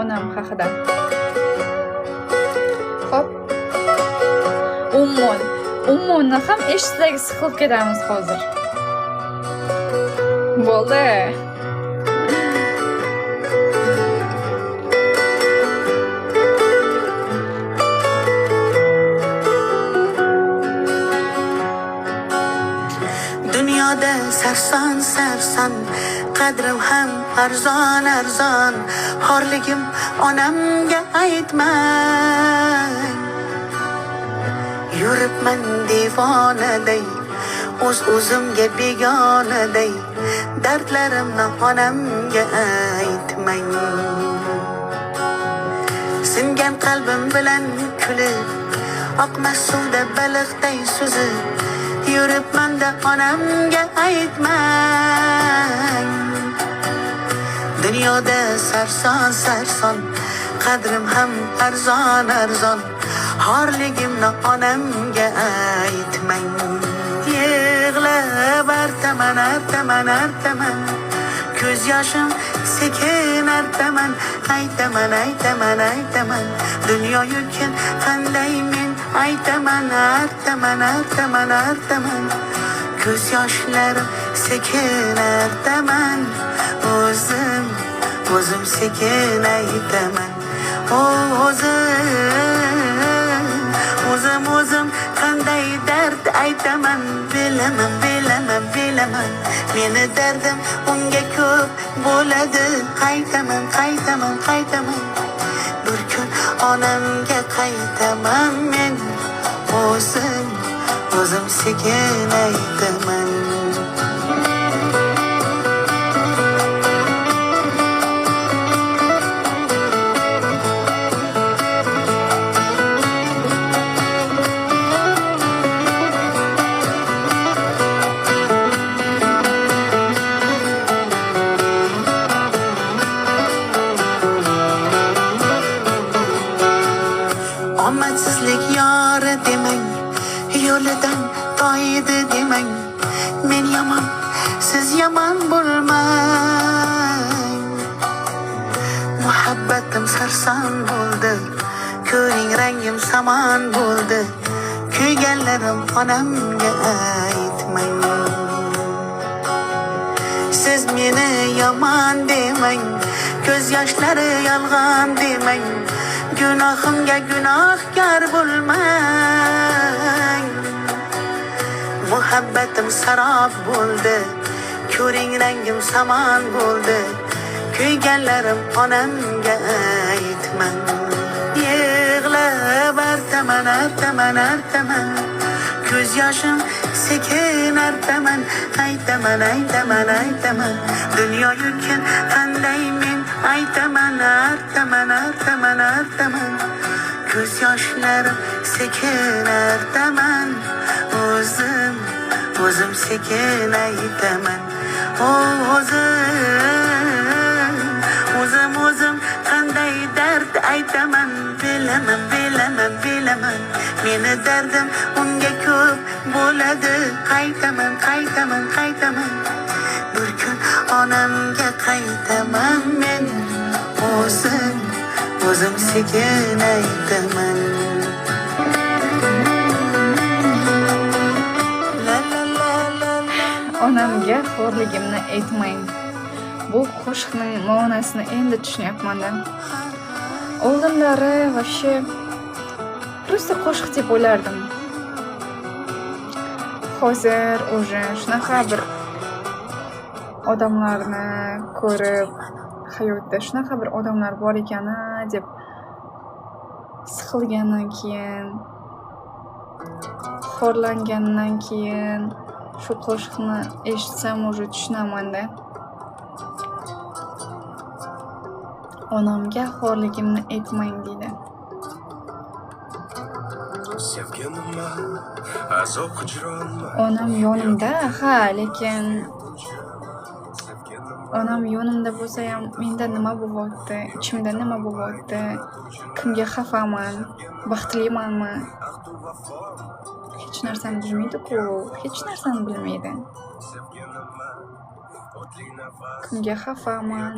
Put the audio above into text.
onam haqida. Xo'p. Ummonni ham eshitsak siqilib ketamiz hozir. Bo'ldi. Dunyoda sarson qadrim ham arzon xorligim onamga aytmang. Yuribman devonaday o'zimga begonaday dardlarimni onamga aytmang. Singan qalbim bilan kulib oqmas suvda baliqday suzib yuribman-da onamga aytmang. Dunyoda sarson qadrim ham arzon xorligimni onamga aytmang. Yig'lab artaman ko'z yoshim sekin artaman. Aytaman dunyo yukin qanday men aytaman. Artaman ko'z yoshlarim sekin artaman. O'zim sekin aytaman. O'zim qanday dard aytaman. Bilaman meni dardim unga ko'p bo'ladi. Qaytaman bir kun onamga qaytaman men. O'zim sekin aytaman. Omadsizlik yori demang, yo'lidan toydi demang. Men yomon, siz yomon bo'lmang. Muhabbatim sarson bo'ldi, ko'ring rangim samon bo'ldi. Kuyganlarim onamga aytmang. Siz meni yomon demang, ko'z yoshlari yolg'on demang. Gunohimga gunohkor bo'lmang. Muhabbatim sarob bo'ldi, ko'ring rangim samon bo'ldi. Kuyganlarim onamga aytmang. Yig'lab artaman ko'z yoshim sekin artaman. Aytaman dunyo yukin qanday men aytaman. Artaman ko'z yoshlarim sekin artaman. O'zim sekin aytaman. O'zim qanday dard aytaman. Bilaman meni dardim unga ko'p bo'ladi. Qaytaman bir kun onamga qaytaman men. O'zim sekin aytaman. Onamga xo'rligimni aytmang. Bu qo'shiqning ma'nosini endi tushunyapman-da. Oldinlari вообще просто qo'shiq deb o'ylardim. Hozir уже shunaqa bir odamlarni ko'rib, hayotda shunaqa bir odamlar bor ekani deb siqilgandan keyin, xorlangandan keyin shu qo'shiqni eshitsam уже tushunaman-da. Onamga xorligimni aytmang deydi. Onam yonimda, lekin onam yonimda bo'lsa ham menda nima bo'lyapti, ichimda nima bo'lyapti, kimga xafaman, baxtlimanmi? Hech narsani bilmaydi-ku, hech narsani bilmaydi. kimga xafaman.